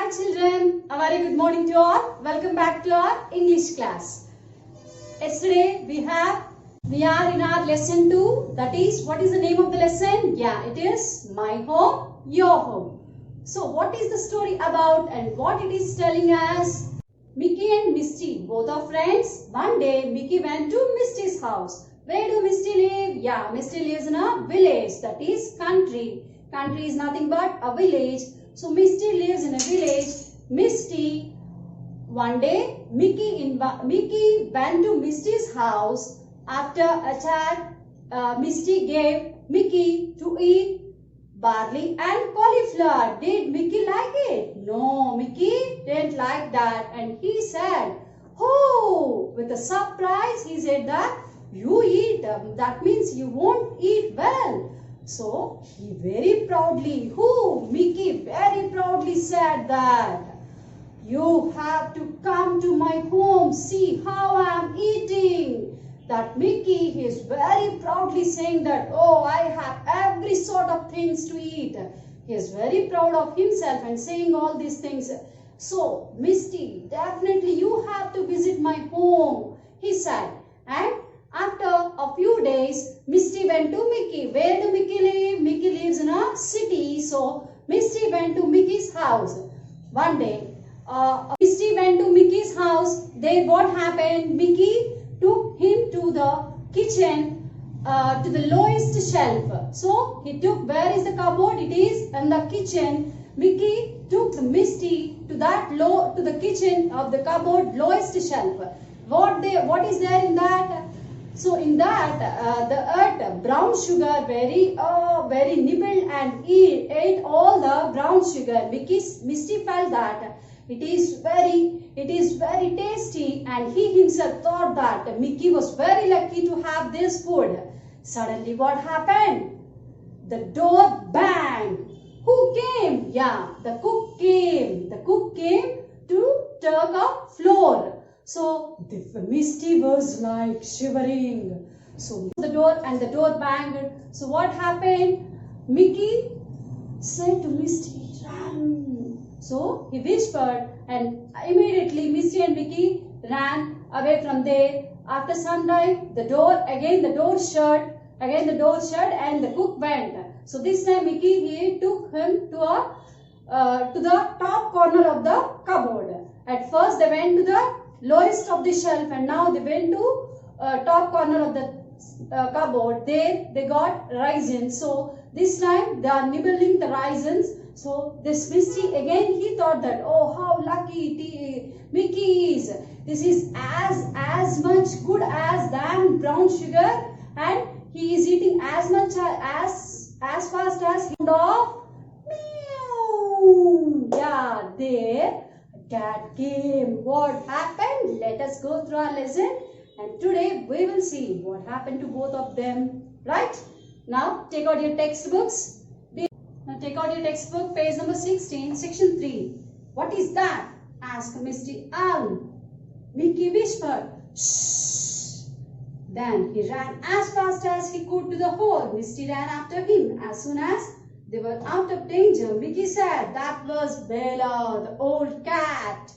back, children. A very good morning to all. Welcome back to our English class. Yesterday we are in our lesson 2. That is, what is the name of the lesson? Yeah, it is My Home, Your Home. So what is the story about and what it is telling us? Mickey and Misty, both are friends. One day Mickey went to Misty's house. Where do Misty live? Yeah, Misty lives in a village, that is country. Country is nothing but a village. So Misty lives in a village. One day Mickey went to Misty's house. After a chat, Misty gave Mickey to eat barley and cauliflower. Did Mickey like it? No, Mickey didn't like that, and he said, "Oh!" With a surprise, he said that you eat. That means you won't eat well. So he very proudly, Mickey very proudly said that you have to come to my home, see how I am eating. That Mickey is very proudly saying that, oh, I have every sort of things to eat. He is very proud of himself and saying all these things. So, Misty, definitely you have to visit my home, he said. And after a few days, Misty went to Mickey. Where do Mickey live? Mickey lives in a city. So, Misty went to Mickey's house. One day, Misty went to Mickey's house. Then what happened? Mickey took him to the kitchen, to the lowest shelf. So, he took, where is the cupboard? It is in the kitchen. Mickey took Misty to the kitchen of the cupboard lowest shelf. What is there in that? So in that, the earth brown sugar very nibbled and ate all the brown sugar. Misty felt that it is very tasty, and he himself thought that Mickey was very lucky to have this food. Suddenly what happened? The door banged. Who came? Yeah, the cook came. The cook came to turn a floor. So Misty was like shivering. So the door banged. So what happened? Mickey said to Misty, "Run." So he whispered, and immediately Misty and Mickey ran away from there. After some time, the door shut. Again the door shut, and the cook went. So this time Mickey took him to the top corner of the cupboard. At first they went to the lowest of the shelf, and now they went to top corner of the cupboard. There they got raisins. So this time they are nibbling the raisins. So this Misty again, he thought that, oh, how lucky Mickey is. This is as much good as than brown sugar, and he is eating as much as fast as he of meow. Yeah, there cat came. What happened? Let us go through our lesson, and today we will see what happened to both of them. Right? Now take out your textbooks. Now take out your textbook, page number 16, section 3. What is that? Asked Misty Owl. Mickey whispered, "Shh." Then he ran as fast as he could to the hole. Misty ran after him. As soon as they were out of danger, Mickey said, "That was Bella, the old cat.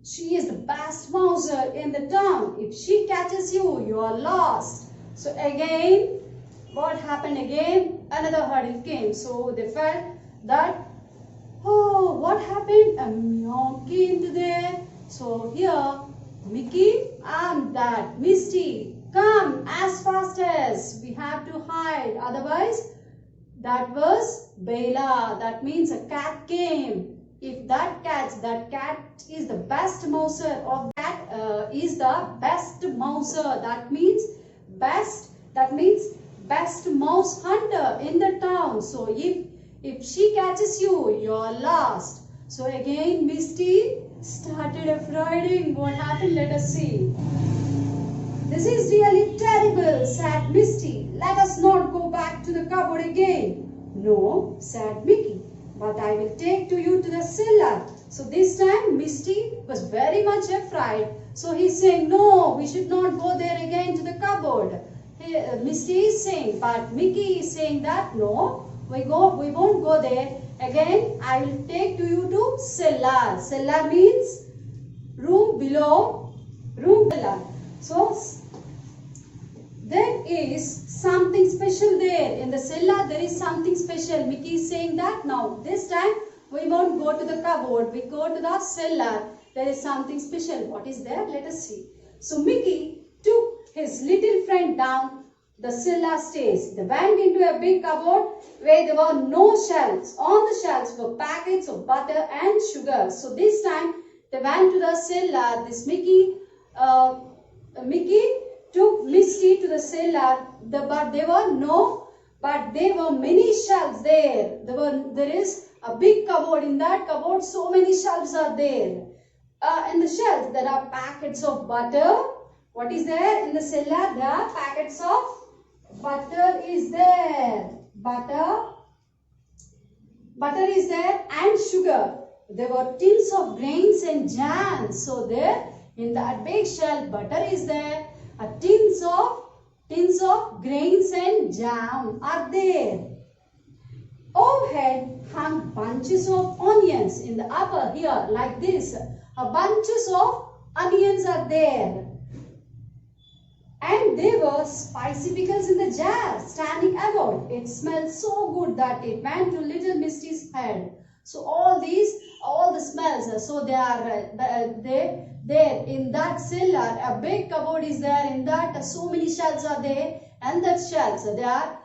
She is the best mouser in the town. If she catches you, you are lost." So again, what happened again? Another hurdle came. So they felt that, oh, what happened? A meow came to there. So here, Mickey and that Misty, come as fast as we have to hide. Otherwise, that was Bella. That means a cat came. If that cat is the best mouser of cat, is the best mouser. That means best mouse hunter in the town. So if she catches you, you're lost. So again, Misty started afraiding. What happened? Let us see. "This is really terrible," said Misty. "Let us not go back to the cupboard again." "No," said Mickey, "but I will take you to the cellar." So this time Misty was very much afraid. So he's saying, "No, we should not go there again to the cupboard." Misty is saying, but Mickey is saying that, "No, we won't go there. Again, I will take to you to cellar. Cellar means room below, room cellar. So, there is something special there. In the cellar, there is something special. Mickey is saying that. Now, this time, we won't go to the cupboard. We go to the cellar. There is something special. What is there? Let us see. So, Mickey took his little friend down the cellar stairs. They went into a big cupboard where there were no shelves. On the shelves were packets of butter and sugar. So, this time, they went to the cellar. This Mickey took Misty to the cellar, but there were many shelves there. There is a big cupboard. In that cupboard, so many shelves are there. In the shelves, there are packets of butter. What is there in the cellar? There are packets of butter is there. Butter is there and sugar. There were tins of grains and jams. So there in that big shelf, butter is there. Tins of grains and jam are there. Overhead hung bunches of onions in the upper here like this. Bunches of onions are there. And there were spicy pickles in the jar standing about. It smelled so good that it went to little Misty's head. So all the smells, so they are there in that cellar. A big cupboard is there. In that, so many shelves are there, and that shelves there are.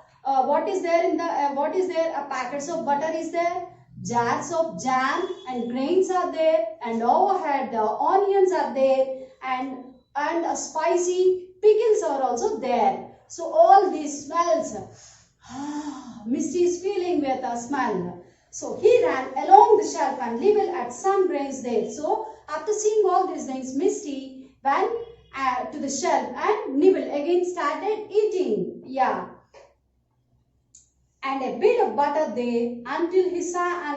What is there in the? What is there? Packets of butter is there. Jars of jam and grains are there, and overhead the onions are there, and spicy pickles are also there. So all these smells, Misty is feeling with a smell. So he ran along the shelf and nibbled at some grains there. So after seeing all these things, Misty went to the shelf and nibbled. Again started eating. Yeah. And a bit of butter there until he saw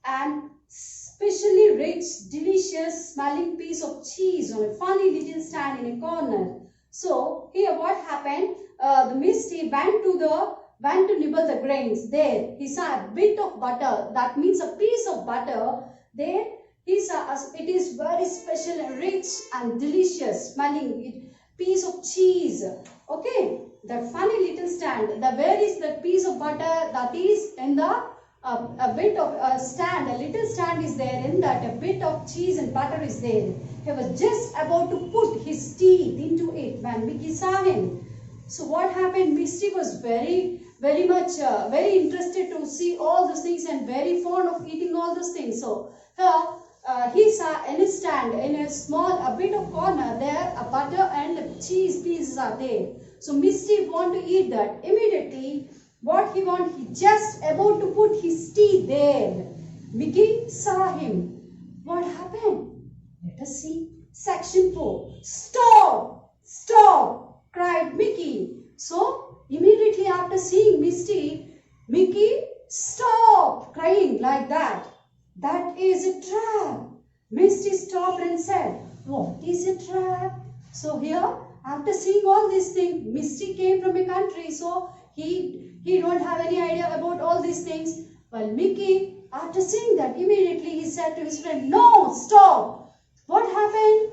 an specially rich, delicious smelling piece of cheese on a funny little stand in a corner. So here what happened? The Misty went to nibble the grains. There he saw a bit of butter. That means a piece of butter. There he saw it is very special, rich and delicious smelling piece of cheese. Okay, that funny little stand. Where is that piece of butter? That is in the a bit of a stand. A little stand is there. In that a bit of cheese and butter is there. He was just about to put his teeth into it when Mickey saw him. So what happened? Misty was very much very interested to see all those things and very fond of eating all those things. So here he saw in his stand in a bit of corner there a butter and cheese pieces are there. So Misty want to eat that. Immediately what he want, he just about to put his teeth there. Mickey saw him. What happened? Let us see. Section 4. Stop! Stop! Cried Mickey. So immediately after seeing Misty, Mickey stopped crying like that. That is a trap. Misty stopped and said, what is a trap? So here, after seeing all these things, Misty came from a country, so he don't have any idea about all these things. Well, Mickey, after seeing that, immediately he said to his friend, no, stop. What happened?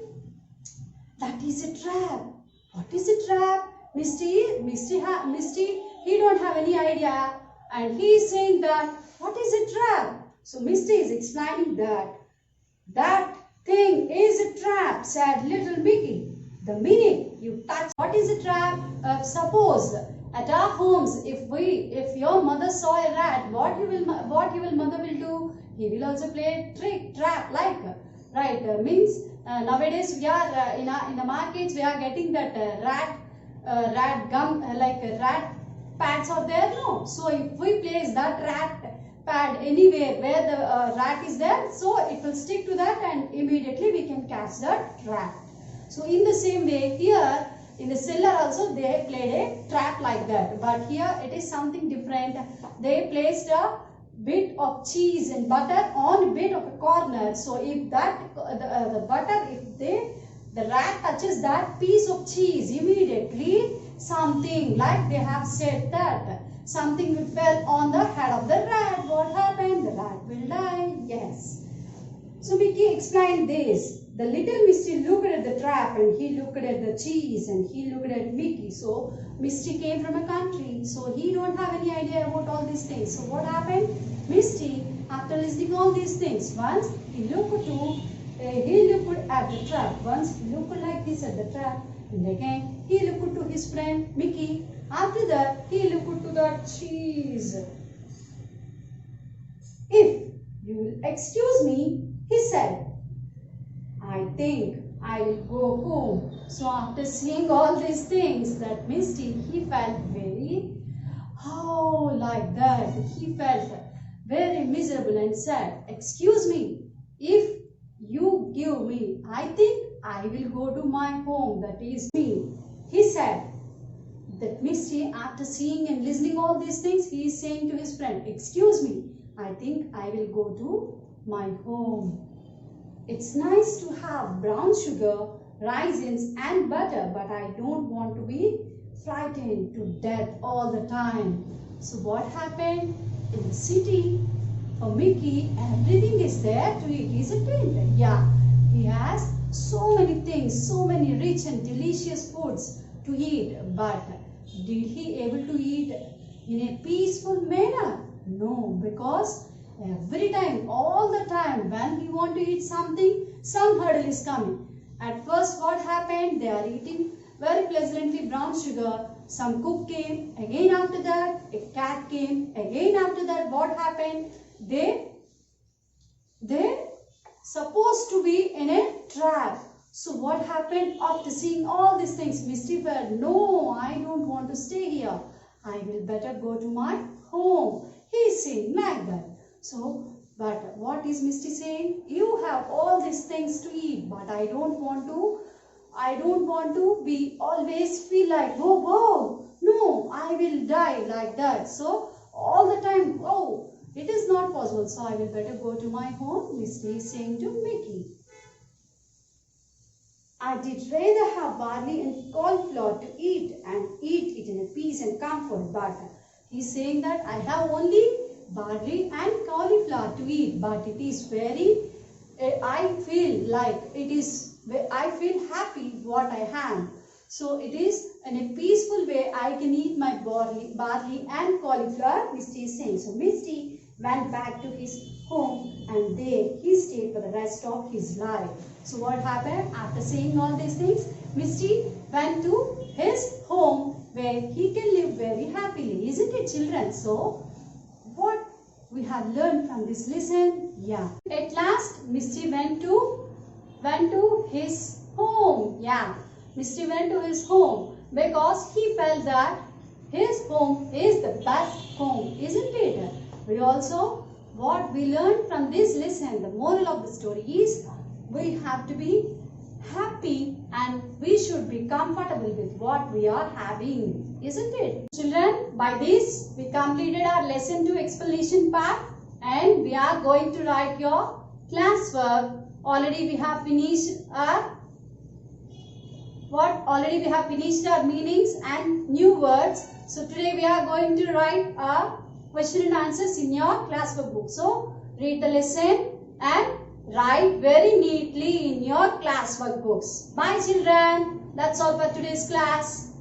That is a trap. What is a trap? Misty, he don't have any idea. And he is saying that, what is a trap? So Misty is explaining that thing is a trap, said little Mickey. The minute you touch, what is a trap? Suppose at our homes, if your mother saw a rat, what mother will do? He will also play trap like, right? Means nowadays we are in the markets we are getting that rat gum like rat pads are there. No, so if we place that rat pad anywhere where the rat is there, so it will stick to that and immediately we can catch that rat. So in the same way here in the cellar also they played a trap like that, but here it is something different. They placed a bit of cheese and butter on a bit of a corner. So if that the butter, if the rat touches that piece of cheese, immediately something, like they have said that something fell on the head of the rat. What happened? The rat will die. Yes. So Mickey explained this. The little Misty looked at the trap and he looked at the cheese and he looked at Mickey. So Misty came from a country, so he don't have any idea about all these things. So what happened? Misty, after listening all these things, once he looked at the trap. Once he looked like this at the trap, and again he looked to his friend Mickey. After that, he looked to the cheese. If you will excuse me, he said, I think I will go home. So after seeing all these things, that Misty, he felt very, like that. He felt very miserable and said, excuse me, if you give me, I think I will go to my home, that is me. He said that Misty, after seeing and listening all these things, he is saying to his friend, excuse me, I think I will go to my home. It's nice to have brown sugar, raisins and butter, but I don't want to be frightened to death all the time. So what happened? In the city, for Mickey, everything is there to eat, isn't it? Yeah, he has so many things, so many rich and delicious foods to eat, but did he able to eat in a peaceful manner? No, because every time, all the time, when he want to eat something, some hurdle is coming. At first, what happened? They are eating very pleasantly brown sugar. Some cook came. Again after that, a cat came. Again after that, what happened? They supposed to be in a trap. So what happened? After seeing all these things, Misty felt, no, I don't want to stay here. I will better go to my home. He is saying like that. So, but what is Misty saying? You have all these things to eat, but I don't want to be always feel like, oh, no, I will die like that. So, all the time, it is not possible. So, I will better go to my home, Misty is saying to Mickey. I did rather have barley and cauliflower to eat and eat it in a peace and comfort, but he's saying that I have only barley and cauliflower to eat, but it is very, I feel happy what I have. So it is in a peaceful way I can eat my barley and cauliflower, Misty is saying. So Misty went back to his home and there he stayed for the rest of his life. So what happened? After saying all these things, Misty went to his home where he can live very happily. Isn't it, children? So what we have learned from this lesson? Yeah. At last, Misty went to his home. Yeah. Misty went to his home because he felt that his home is the best home, isn't it? We also, what we learned from this lesson, the moral of the story is we have to be happy and we should be comfortable with what we are having, isn't it? Children, by this we completed our lesson 2 explanation part and we are going to write your classwork. Already we have finished our meanings and new words. So today we are going to write our question and answers in your classwork book. So read the lesson and write very neatly in your classwork books. Bye children. That's all for today's class.